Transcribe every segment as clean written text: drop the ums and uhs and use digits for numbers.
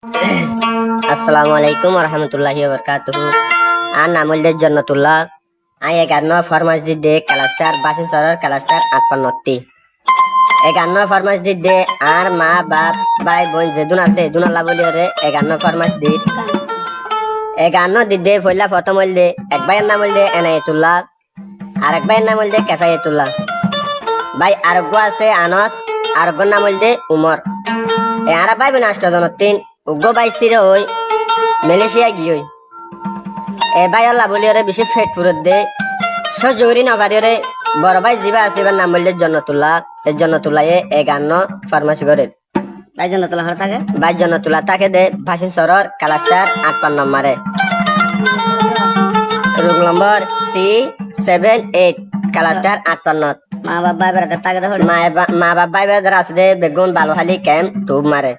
Assalamualaikum warahmatullahi wabarakatuh. An namulde Jannatullah. Ai eganno farmas didde kalastar basin sorar kalastar 58টি। এগান্ন ফরমাস দিদে আর মা বাপ ভাই বোন যেদুন আছে এদুন আল্লাহ বলি রে এগান্ন ফরমাস দিদ এগান্ন দিদে পয়লা প্রথম হইলে এক ভাইয়ের নাম হইলে এনায়েতুল্লাহ আর এক ভাইয়ের নাম হইলে কেফায়েতুল্লাহ ভাই আরোগ্য আছে আনস আরোগ্যর নাম হইলে উমর এ আর ভাই বোন আষ্টজনের তিন উগ্র ভাই সিরে হই মালয়েশিয়া গিয়ে এ ভাই আল্লাহ বলি রে বেশি ফেট পুরত দে সজুরি নবারি রে বড় ভাই জিবা আছে এবার নাম বললে জন্নতুল্লাহ এই জন্নতুল্লাহ এগান্ন ফার্মাসি করে ভাই জন্নতুল্লাহ হল থাকে ভাই জন্নতুল্লাহ তাকে দে ভাসিন সরর কালাস্টার 58 নম্বরে রোগ নম্বর C78 কালাস্টার 58 মা বাপ ভাই বেড়াতে থাকে তো মা বাপ ভাই বেড়াতে আছে দে বেগুন বালুহালি ক্যাম্প টুব মারে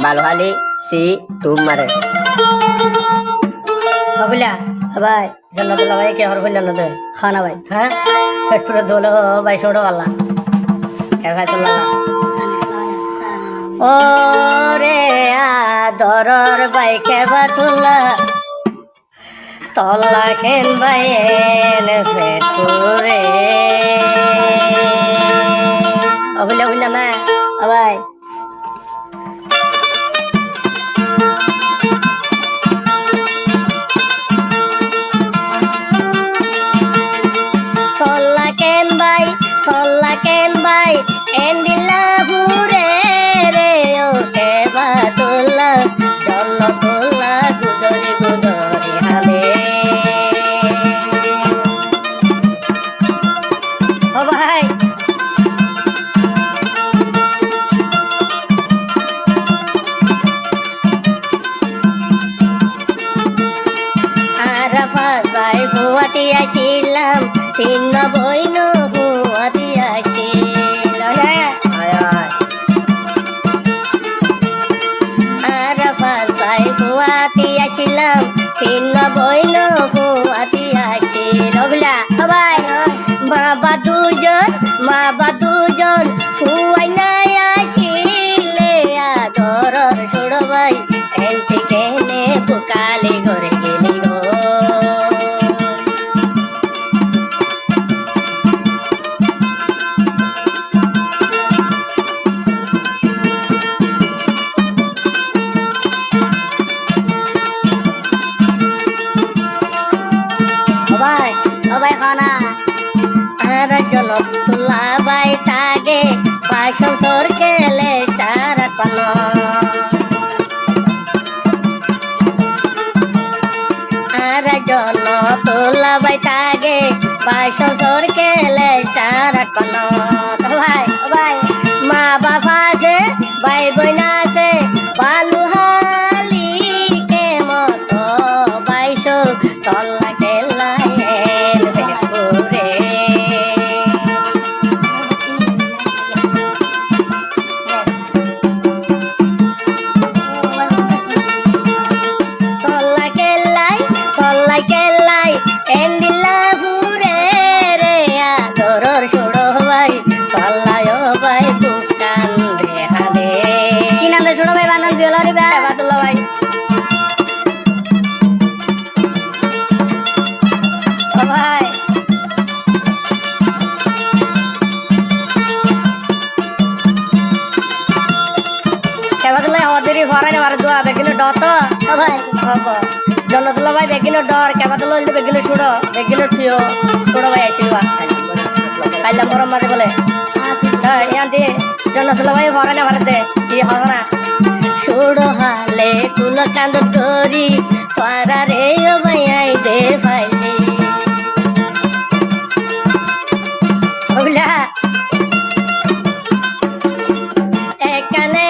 বালুহালি সি টুব মারে বাবুলা ভাই জন্নতুল্লাহ ভাই কে হর কইনা নদে খানা ভাই হ্যাঁ পেট পুরো দোলো ভাই ছোট আল্লাহ কেফায়েতুল্লাহ ওরে আদরর ভাই কেফায়েতুল্লাহ তল্লা খেন ভাই এনে ফেটুরে অবলে হইনা না ভাই তল্লা কেন ভাই এন্ডিলা ভুরে রে ও কেফায়েতুল্লাহ জন্নতুল্লাহ গুজরি গুজরি হালে ও ভাই আরাফাত ভাই হুয়াতি আসিলাম 93 হুয়াতি আসিল আরাফাত ভাই হুয়াতি আসিলাম 93 হুয়াতি আসিল ওগুলা ভাই মা বা দুজন হুয়াই নাই আসিলে আদরর ছোট ভাই এন থেকে নে পুকালি ঘরে গেলি গো ভাই ও ভাই খানা আর জন্নতুল্লাহ ভাই তাগে পাইসন সর কেলে স্টার পান আর জন্নতুল্লাহ ভাই তাগে পাইসন সর কেলে স্টার পান ভাই ভাই মা বাবা আছে ভাই বোন আছে বালুহালি কে মতো বাইশো তল্লা কেলাই এন ভেতরে তল্লা কেলাই এন দিলা ভুরে রে আদরর ছোড় ভাই তল্লায় ভাই বুকান দে হালে কি নাম ছোট ভাই বানান দিলা রে ভাই কেফায়েতুল্লাহ ভাই ও ভাই কেফায়েতুল্লাহ হদেরি ফরানে মার দোয়া বেগিনো ডত ও ভাই হব জন্নতুল্লাহ ভাই বেগিনো ডর কেফায়েতুল্লাহ হইলে বেগিনো ছুড়ো বেগিনো ঠিও ছোট ভাই আইছিলবা কাইলাম বড় মাঝে বলে ইয়ান্তি জন্নতুল্লাহ ভাই ফরানে মারতে কি হনা ছোড়ো হালে কুল কান্দ করি তোরা রে ও ভাই আই দে ফাইলি ওগুলা একানে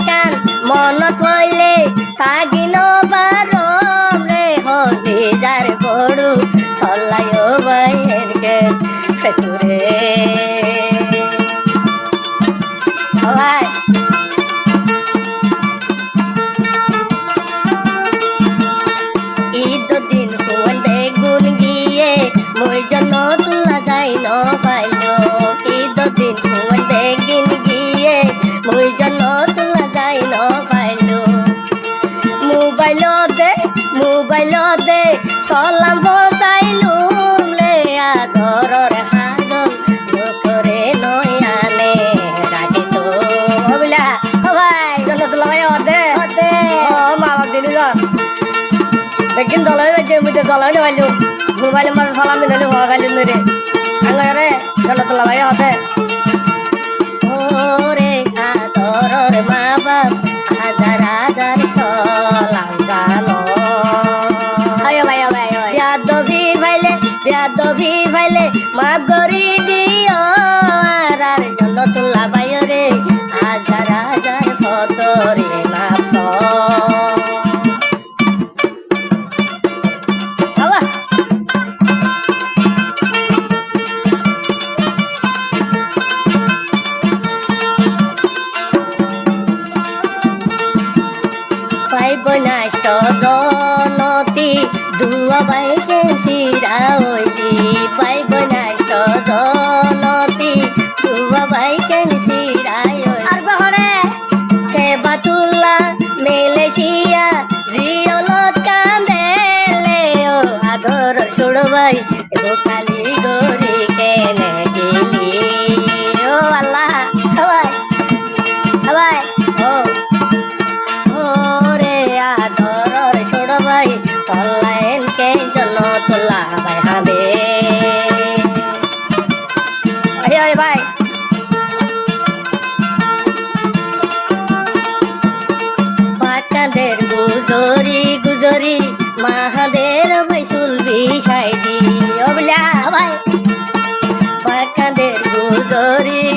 কান মনত হইলে থাকিন পারম রে হবি যার বড়ু তল্লায় ভাই এনকে ফেতুরে ভাই ঈদ দিন হুন বেগুন গিয়ে মোর জন্নতুল্লাহ যাই ন পাইল ঈদ দিন হুন বেগুন গিয়ে মোর জন্নতুল্লাহ যাই ন পাইল মোবাইলতে সলাম বসাইলুম লে আদরর হাগল লোকরে নয়ানে রাখি তো হবিলা ও ভাই জন্নতুল্লাহ ভাই হতে হতে ও মা বাপ দিন দেখিন দলাই বাজে মুই দলাই নেবাইলু মোবাইলে মাঝে সালাম দিনাইলু হওয়া গাইলু রে আঙ্গরে জন্নতুল্লাহ ভাই হতে ওরে আদরর মা বাপ হাজার হাজার সলাম জানো আয় ভাই বেয়াদবি ভাইলে মাফ করি দিও আর জন্নতুল্লাহ ভাই রে হাজার হাজার ফতরে মাফ বাবা পাইব নাষ্ট জনতি দুয়া বাইকে সিরা হইলি পাইব নাষ্ট জনতি দুয়া বাইকে সিরা আর বহরে কে বাতুল্লা মেলেশিয়া জিওলত কান্দেলে ও আদর ছুড়বাই দোকালি গরি কেনে গেলি ও আল্লাহ ভাই ভাই ও ওরে আদরর ছুড়বাই অনলাইন কে জন্য তোলা ভাই হাবে আয় ভাই পাকাদের গুজরি মাহাদের ভাই সুলবি সাইদি ওবলা ভাই পাকাদের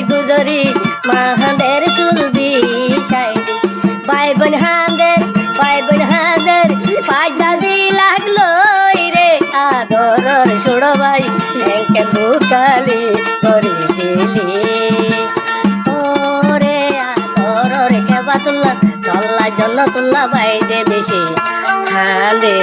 গুজরি মাহাদের সুলবি সাইদি ভাই বোন হাঁদের ফাজা দি লাগলো রে আদরর ছোড় ভাই একে বুকালি করে দিলি ওরে আদরর কেবাতুল্লাহ তল্লা জন্নতুল্লাহ ভাই দে বেশি হাঁদে